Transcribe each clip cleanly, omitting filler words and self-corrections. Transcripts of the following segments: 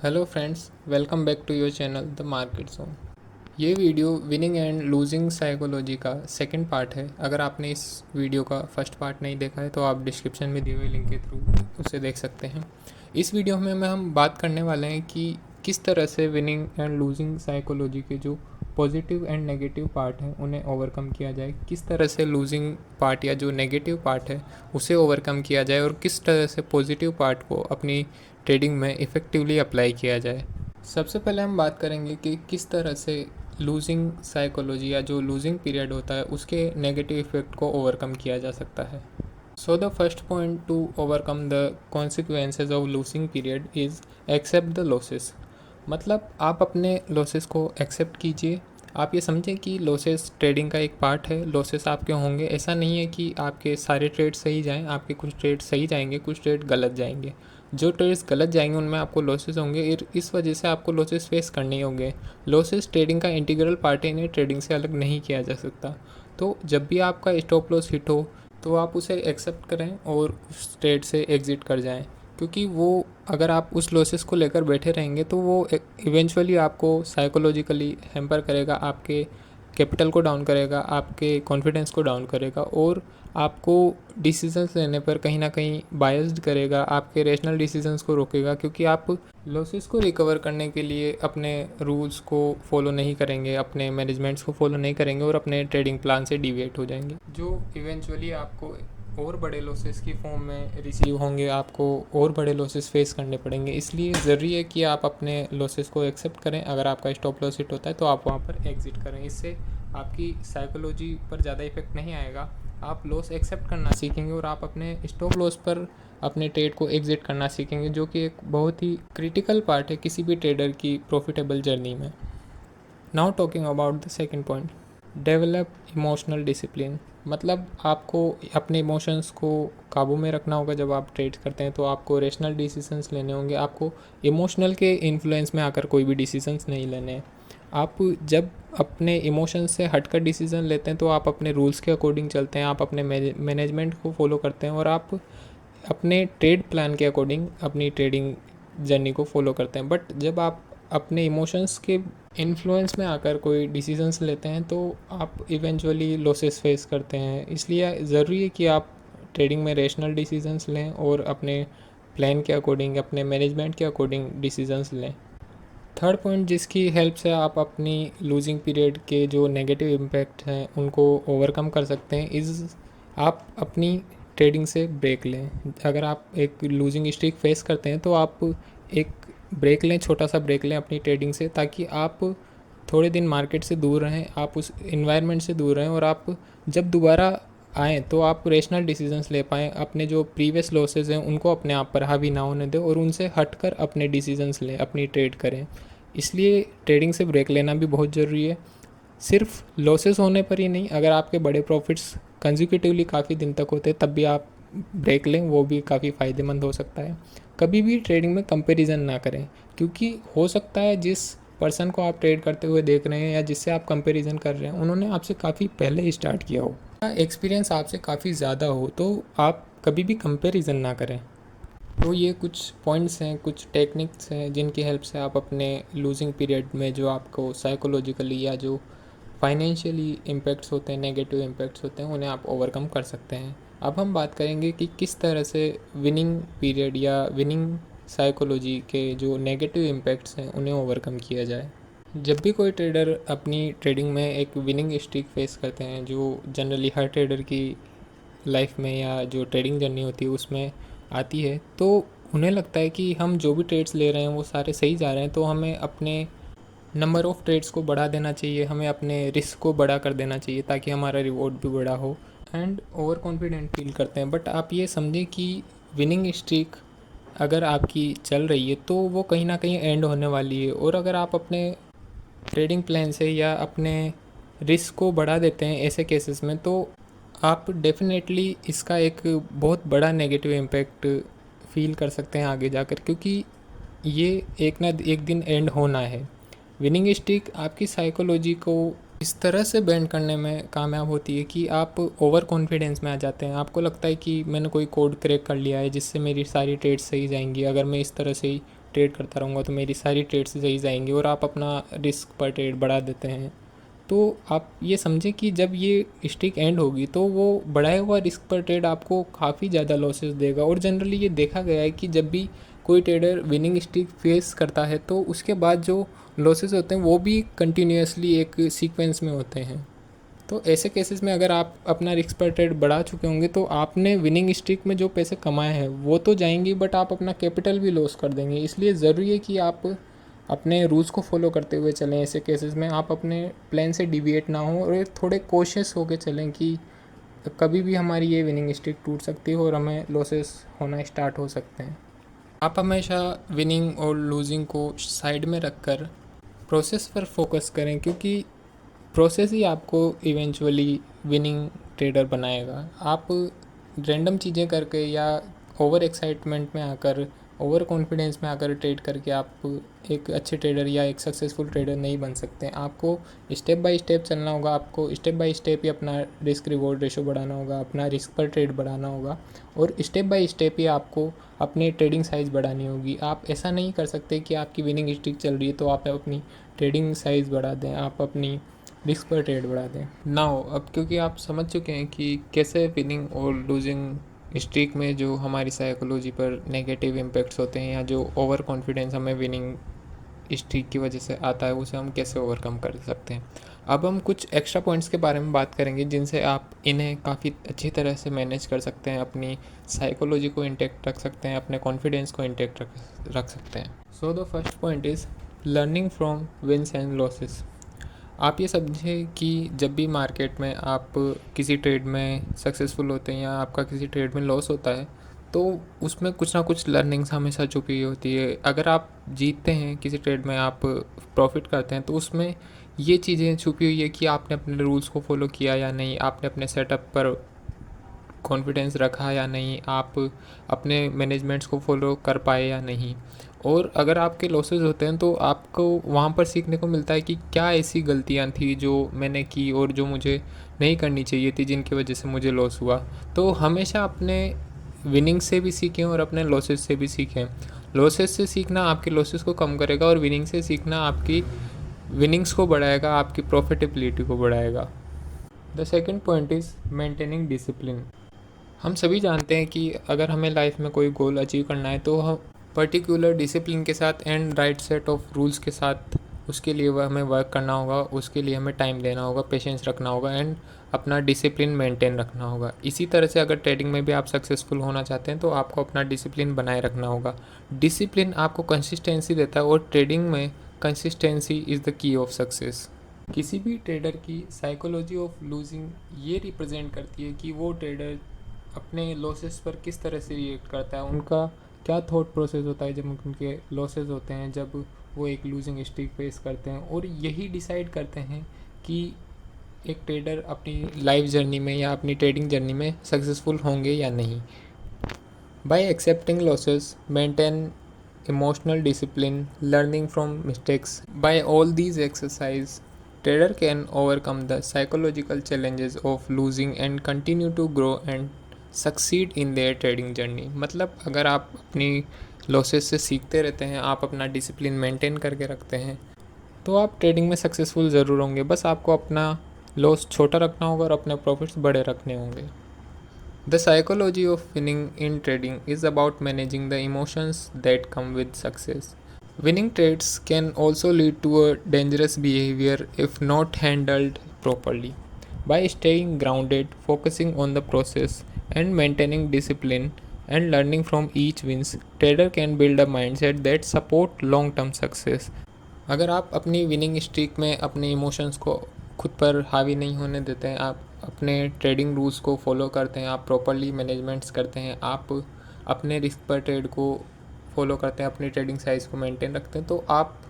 Hello friends, welcome back to your channel the market zone. ये video winning and losing psychology का second part है। अगर आपने इस वीडियो का फर्स्ट पार्ट नहीं देखा है तो आप डिस्क्रिप्शन में दिए हुए लिंक के थ्रू उसे देख सकते हैं। इस वीडियो में हम बात करने वाले हैं कि किस तरह से विनिंग एंड लूजिंग साइकोलॉजी के जो पॉजिटिव एंड नेगेटिव पार्ट हैं उन्हें ओवरकम किया जाए, किस तरह से लूजिंग पार्ट या जो नेगेटिव पार्ट है उसे ओवरकम किया जाए और किस तरह से पॉजिटिव पार्ट को अपनी ट्रेडिंग में इफ़ेक्टिवली अप्लाई किया जाए। सबसे पहले हम बात करेंगे कि किस तरह से लूजिंग साइकोलॉजी या जो लूजिंग पीरियड होता है उसके नेगेटिव इफ़ेक्ट को ओवरकम किया जा सकता है। So the first point to overcome the consequences of losing period is accept the losses. मतलब आप अपने लॉसेस को एक्सेप्ट कीजिए। आप ये समझें कि लॉसेस ट्रेडिंग का एक पार्ट है। लॉसेस आपके होंगे, ऐसा नहीं है कि आपके सारे ट्रेड सही जाएं। आपके कुछ ट्रेड सही जाएंगे, कुछ ट्रेड गलत जाएंगे। जो ट्रेड्स गलत जाएंगे उनमें आपको लॉसेस होंगे, इस वजह से आपको लॉसेस फेस करने ही होंगे। लॉसेस ट्रेडिंग का इंटीग्रल पार्ट है, इन्हें ट्रेडिंग से अलग नहीं किया जा सकता। तो जब भी आपका स्टॉप लॉस हिट हो तो आप उसे एक्सेप्ट करें और उस ट्रेड से एग्ज़िट कर जाएं, क्योंकि वो अगर आप उस लॉसेस को लेकर बैठे रहेंगे तो वो इवेंचुअली आपको साइकोलॉजिकली हैम्पर करेगा, आपके कैपिटल को डाउन करेगा, आपके कॉन्फिडेंस को डाउन करेगा और आपको डिसीजंस लेने पर कहीं ना कहीं बायस्ड करेगा, आपके रेशनल डिसीजंस को रोकेगा, क्योंकि आप लॉसेस को रिकवर करने के लिए अपने रूल्स को फॉलो नहीं करेंगे, अपने मैनेजमेंट्स को फॉलो नहीं करेंगे और अपने ट्रेडिंग प्लान से डिविएट हो जाएंगे, जो इवेंचुअली आपको और बड़े लॉसेस की फॉर्म में रिसीव होंगे। आपको और बड़े लॉसेस फेस करने पड़ेंगे। इसलिए ज़रूरी है कि आप अपने लॉसेस को एक्सेप्ट करें। अगर आपका स्टॉप लॉस हिट होता है तो आप वहाँ पर एग्ज़िट करें। इससे आपकी साइकोलॉजी पर ज़्यादा इफेक्ट नहीं आएगा। आप लॉस एक्सेप्ट करना सीखेंगे और आप अपने स्टॉप लॉस पर अपने ट्रेड को एग्ज़िट करना सीखेंगे, जो कि एक बहुत ही क्रिटिकल पार्ट है किसी भी ट्रेडर की प्रॉफिटेबल जर्नी में। Now talking about the second point, develop emotional discipline. मतलब आपको अपने इमोशंस को काबू में रखना होगा। जब आप ट्रेड करते हैं तो आपको रेशनल डिसीजंस लेने होंगे। आपको इमोशनल के इन्फ्लुएंस में आकर कोई भी डिसीजंस नहीं लेने हैं। आप जब अपने इमोशंस से हटकर डिसीजन लेते हैं तो आप अपने रूल्स के अकॉर्डिंग चलते हैं, आप अपने मैनेजमेंट को फॉलो करते हैं और आप अपने ट्रेड प्लान के अकॉर्डिंग अपनी ट्रेडिंग जर्नी को फॉलो करते हैं। बट जब आप अपने इमोशंस के इन्फ्लुएंस में आकर कोई डिसीजंस लेते हैं तो आप इवेंचुअली लॉसेस फेस करते हैं। इसलिए ज़रूरी है कि आप ट्रेडिंग में रेशनल डिसीजंस लें और अपने प्लान के अकॉर्डिंग, अपने मैनेजमेंट के अकॉर्डिंग डिसीजंस लें। थर्ड पॉइंट जिसकी हेल्प से आप अपनी लूजिंग पीरियड के जो नेगेटिव इम्पैक्ट हैं उनको ओवरकम कर सकते हैं, इज़ आप अपनी ट्रेडिंग से ब्रेक लें। अगर आप एक लूजिंग स्ट्रीक फेस करते हैं तो आप एक ब्रेक लें, छोटा सा ब्रेक लें अपनी ट्रेडिंग से, ताकि आप थोड़े दिन मार्केट से दूर रहें, आप उस इन्वायरमेंट से दूर रहें और आप जब दोबारा आएँ तो आप रेशनल डिसीजंस ले पाएँ। अपने जो प्रीवियस लॉसेस हैं उनको अपने आप पर हावी ना होने दें और उनसे हटकर अपने डिसीजंस लें, अपनी ट्रेड करें। इसलिए ट्रेडिंग से ब्रेक लेना भी बहुत ज़रूरी है। सिर्फ लॉसेस होने पर ही नहीं, अगर आपके बड़े प्रॉफिट्स कंजिक्यूटिवली काफ़ी दिन तक होते तब भी आप ब्रेक लें, वो भी काफ़ी फ़ायदेमंद हो सकता है। कभी भी ट्रेडिंग में कंपैरिजन ना करें, क्योंकि हो सकता है जिस पर्सन को आप ट्रेड करते हुए देख रहे हैं या जिससे आप कंपैरिजन कर रहे हैं उन्होंने आपसे काफ़ी पहले ही स्टार्ट किया हो, एक्सपीरियंस आपसे काफ़ी ज़्यादा हो, तो आप कभी भी कंपैरिजन ना करें। तो ये कुछ पॉइंट्स हैं, कुछ टेक्निक्स हैं जिनकी हेल्प से आप अपने लूजिंग पीरियड में जो आपको साइकोलॉजिकली या जो फाइनेंशियली इम्पैक्ट्स होते हैं, नेगेटिव इम्पैक्ट्स होते हैं, उन्हें आप ओवरकम कर सकते हैं। अब हम बात करेंगे कि किस तरह से विनिंग पीरियड या विनिंग साइकोलॉजी के जो नेगेटिव इम्पैक्ट्स हैं उन्हें ओवरकम किया जाए। जब भी कोई ट्रेडर अपनी ट्रेडिंग में एक विनिंग स्ट्रीक फेस करते हैं, जो जनरली हर ट्रेडर की लाइफ में या जो ट्रेडिंग जर्नी होती है उसमें आती है, तो उन्हें लगता है कि हम जो भी ट्रेड्स ले रहे हैं वो सारे सही जा रहे हैं, तो हमें अपने नंबर ऑफ़ ट्रेड्स को बढ़ा देना चाहिए, हमें अपने रिस्क को बड़ा कर देना चाहिए ताकि हमारा रिवॉर्ड भी बड़ा हो, एंड ओवर कॉन्फिडेंट फील करते हैं। बट आप ये समझें कि विनिंग स्ट्रीक अगर आपकी चल रही है तो वो कहीं ना कहीं एंड होने वाली है, और अगर आप अपने ट्रेडिंग प्लान से या अपने रिस्क को बढ़ा देते हैं ऐसे केसेस में, तो आप डेफिनेटली इसका एक बहुत बड़ा नेगेटिव इम्पैक्ट फील कर सकते हैं आगे जाकर, क्योंकि ये एक ना एक दिन एंड होना है। विनिंग स्ट्रीक आपकी साइकोलॉजी को इस तरह से बैंड करने में कामयाब होती है कि आप ओवर कॉन्फिडेंस में आ जाते हैं। आपको लगता है कि मैंने कोई कोड क्रैक कर लिया है जिससे मेरी सारी ट्रेड्स सही जाएंगी, अगर मैं इस तरह से ही ट्रेड करता रहूँगा तो मेरी सारी ट्रेड्स सही जाएंगी, और आप अपना रिस्क पर ट्रेड बढ़ा देते हैं, तो आप ये समझें कि जब ये स्ट्रिक एंड होगी तो वो बढ़ाया हुआ रिस्क पर ट्रेड आपको काफ़ी ज़्यादा लॉसेस देगा। और जनरली ये देखा गया है कि जब भी कोई ट्रेडर विनिंग स्ट्रिक फेस करता है तो उसके बाद जो लॉसेस होते हैं वो भी कंटिन्यूसली एक सीक्वेंस में होते हैं। तो ऐसे केसेस में अगर आप अपना रिस्क पर ट्रेड बढ़ा चुके होंगे तो आपने विनिंग स्ट्रिक में जो पैसे कमाए हैं वो तो जाएंगी, बट आप अपना कैपिटल भी लॉस कर देंगे। इसलिए ज़रूरी है कि आप अपने रूल्स को फॉलो करते हुए चलें। ऐसे केसेस में आप अपने प्लान से डिविएट ना हो और थोड़े कोशियस होकर चलें कि कभी भी हमारी ये विनिंग स्ट्रिक टूट सकती है और हमें लॉसेस होना स्टार्ट हो सकते हैं। आप हमेशा विनिंग और लूजिंग को साइड में रखकर प्रोसेस पर फोकस करें, क्योंकि प्रोसेस ही आपको इवेंचुअली विनिंग ट्रेडर बनाएगा। आप रैंडम चीज़ें करके या ओवर एक्साइटमेंट में आकर, ओवर कॉन्फिडेंस में आकर ट्रेड करके आप एक अच्छे ट्रेडर या एक सक्सेसफुल ट्रेडर नहीं बन सकते। आपको स्टेप बाय स्टेप चलना होगा, आपको स्टेप बाय स्टेप ही अपना रिस्क रिवॉर्ड रेशो बढ़ाना होगा, अपना रिस्क पर ट्रेड बढ़ाना होगा, और स्टेप बाय स्टेप ही आपको अपनी ट्रेडिंग साइज़ बढ़ानी होगी। आप ऐसा नहीं कर सकते कि आपकी विनिंग स्ट्रिक चल रही है तो आप अपनी ट्रेडिंग साइज़ बढ़ा दें, आप अपनी रिस्क पर ट्रेड बढ़ा दें ना हो। अब क्योंकि आप समझ चुके हैं कि कैसे विनिंग और लूजिंग स्ट्रीक में जो हमारी साइकोलॉजी पर नेगेटिव इम्पैक्ट्स होते हैं या जो ओवर कॉन्फिडेंस हमें विनिंग स्ट्रीक की वजह से आता है, उसे हम कैसे ओवरकम कर सकते हैं। अब हम कुछ एक्स्ट्रा पॉइंट्स के बारे में बात करेंगे जिनसे आप इन्हें काफ़ी अच्छी तरह से मैनेज कर सकते हैं, अपनी साइकोलॉजी को इंटैक्ट रख सकते हैं, अपने कॉन्फिडेंस को इंटैक्ट रख सकते हैं। So the first point is learning from wins and losses. आप ये समझें कि जब भी मार्केट में आप किसी ट्रेड में सक्सेसफुल होते हैं या आपका किसी ट्रेड में लॉस होता है तो उसमें कुछ ना कुछ लर्निंग्स हमेशा छुपी हुई होती है। अगर आप जीतते हैं किसी ट्रेड में, आप प्रॉफिट करते हैं, तो उसमें ये चीज़ें छुपी हुई है कि आपने अपने रूल्स को फॉलो किया या नहीं, आपने अपने सेटअप पर कॉन्फिडेंस रखा या नहीं, आप अपने मैनेजमेंट्स को फॉलो कर पाए या नहीं। और अगर आपके लॉसेस होते हैं तो आपको वहाँ पर सीखने को मिलता है कि क्या ऐसी गलतियाँ थी जो मैंने की और जो मुझे नहीं करनी चाहिए थी, जिनकी वजह से मुझे लॉस हुआ। तो हमेशा अपने विनिंग से भी सीखें और अपने लॉसेस से भी सीखें। लॉसेस से सीखना आपके लॉसेस को कम करेगा और विनिंग से सीखना आपकी विनिंग्स को बढ़ाएगा, आपकी प्रॉफिटेबिलिटी को बढ़ाएगा। The second point is maintaining discipline. हम सभी जानते हैं कि अगर हमें लाइफ में कोई गोल अचीव करना है तो हम पर्टिकुलर डिसिप्लिन के साथ and right set of rules के साथ उसके लिए वह हमें वर्क करना होगा, उसके लिए हमें टाइम देना होगा, पेशेंस रखना होगा एंड अपना डिसिप्लिन मेंटेन रखना होगा। इसी तरह से अगर ट्रेडिंग में भी आप सक्सेसफुल होना चाहते हैं तो आपको अपना डिसिप्लिन बनाए रखना होगा। डिसिप्लिन आपको कंसिस्टेंसी देता है और ट्रेडिंग में consistency is the key of success. किसी भी ट्रेडर की साइकोलॉजी ऑफ लूजिंग ये रिप्रेजेंट करती है कि वो ट्रेडर अपने लॉसेस पर किस तरह से रिएक्ट करता है, उनका क्या थॉट प्रोसेस होता है जब उनके लॉसेस होते हैं, जब वो एक लूजिंग स्ट्रीक फेस करते हैं। और यही डिसाइड करते हैं कि एक ट्रेडर अपनी लाइफ जर्नी में या अपनी ट्रेडिंग जर्नी में सक्सेसफुल होंगे या नहीं। By accepting losses, maintain emotional discipline, learning from mistakes, by all these exercise trader can overcome the psychological challenges of losing and continue to grow and succeed in their trading journey। मतलब अगर आप अपनी losses से सीखते रहते हैं, आप अपना डिसिप्लिन मेंटेन करके रखते हैं, तो आप ट्रेडिंग में सक्सेसफुल ज़रूर होंगे। बस आपको अपना लॉस छोटा रखना होगा और अपने प्रॉफिट्स बड़े रखने होंगे। The psychology of winning in trading is about managing the emotions that come with success. Winning trades can also lead to a dangerous behavior if not handled properly. By staying grounded, focusing on the process, and maintaining discipline and learning from each wins, trader can build a mindset that support long-term success. अगर आप अपनी winning streak में अपने emotions को खुद पर हावी नहीं होने देते हैं, आप अपने ट्रेडिंग रूल्स को फॉलो करते हैं, आप प्रॉपरली मैनेजमेंट्स करते हैं, आप अपने रिस्क पर ट्रेड को फॉलो करते हैं, अपनी ट्रेडिंग साइज़ को मेंटेन रखते हैं, तो आप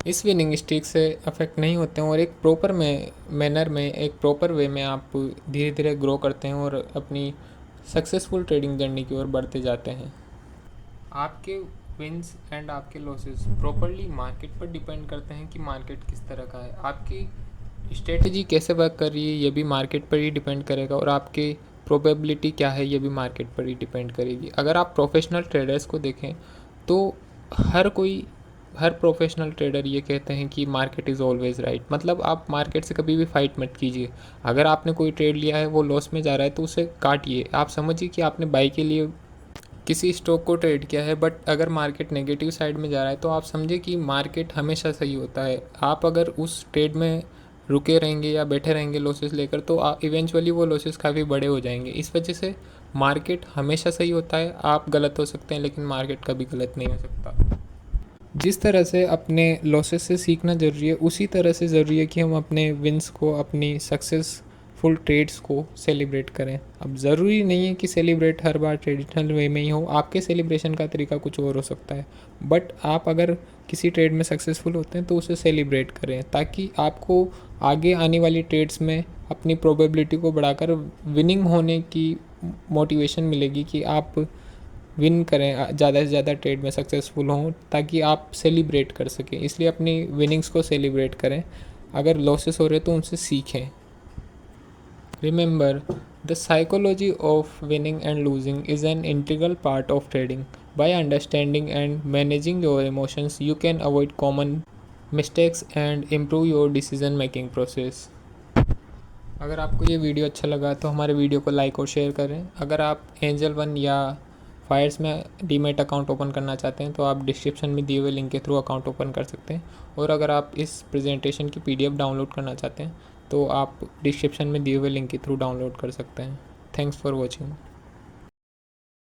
इस विनिंग स्ट्रीक से अफेक्ट नहीं होते हैं और एक प्रॉपर मैनर में, एक प्रॉपर वे में आप धीरे धीरे ग्रो करते हैं और अपनी सक्सेसफुल ट्रेडिंग जर्नी की ओर बढ़ते जाते हैं। आपके विंस एंड आपके लॉसेस प्रॉपरली मार्केट पर डिपेंड करते हैं कि मार्केट किस तरह का है, आपकी स्ट्रेटजी कैसे वर्क कर रही है ये भी मार्केट पर ही डिपेंड करेगा, और आपके प्रोबेबिलिटी क्या है ये भी मार्केट पर ही डिपेंड करेगी। अगर आप प्रोफेशनल ट्रेडर्स को देखें तो हर प्रोफेशनल ट्रेडर ये कहते हैं कि मार्केट इज़ ऑलवेज़ राइट। मतलब आप मार्केट से कभी भी फाइट मत कीजिए। अगर आपने कोई ट्रेड लिया है, वो लॉस में जा रहा है, तो उसे काटिए। आप समझिए कि आपने बाई के लिए किसी स्टॉक को ट्रेड किया है, बट अगर मार्केट नेगेटिव साइड में जा रहा है तो आप समझिए कि मार्केट हमेशा सही होता है। आप अगर उस ट्रेड में रुके रहेंगे या बैठे रहेंगे लॉसेस लेकर, तो इवेंचुअली वो लॉसेस काफ़ी बड़े हो जाएंगे। इस वजह से मार्केट हमेशा सही होता है। आप गलत हो सकते हैं, लेकिन मार्केट कभी गलत नहीं हो सकता। जिस तरह से अपने लॉसेस से सीखना ज़रूरी है, उसी तरह से ज़रूरी है कि हम अपने विंस को, अपनी सक्सेसफुल ट्रेड्स को सेलिब्रेट करें। अब ज़रूरी नहीं है कि सेलिब्रेट हर बार ट्रेडिशनल वे में ही हो, आपके सेलिब्रेशन का तरीका कुछ और हो सकता है। बट आप अगर किसी ट्रेड में सक्सेसफुल होते हैं तो उसे सेलिब्रेट करें, ताकि आपको आगे आने वाली ट्रेड्स में अपनी प्रोबेबिलिटी को बढ़ाकर विनिंग होने की मोटिवेशन मिलेगी कि आप विन करें, ज़्यादा से ज़्यादा ट्रेड में सक्सेसफुल हों, ताकि आप सेलिब्रेट कर सकें। इसलिए अपनी विनिंग्स को सेलिब्रेट करें। अगर लॉसेस हो रहे तो उनसे सीखें। Remember, the psychology of winning and losing is an integral part of trading. By understanding and managing your emotions, you can avoid common mistakes and improve your decision making process. अगर आपको ये video अच्छा लगा तो हमारे video को like और share करें। अगर आप एंजल वन या फायर्स में डीमैट अकाउंट ओपन करना चाहते हैं तो आप डिस्क्रिप्शन में दिए हुए लिंक के थ्रू अकाउंट ओपन कर सकते हैं। और अगर आप इस प्रेजेंटेशन की PDF डाउनलोड करना चाहते हैं तो आप डिस्क्रिप्शन में दिए हुए लिंक के थ्रू डाउनलोड कर सकते हैं। Thanks for watching.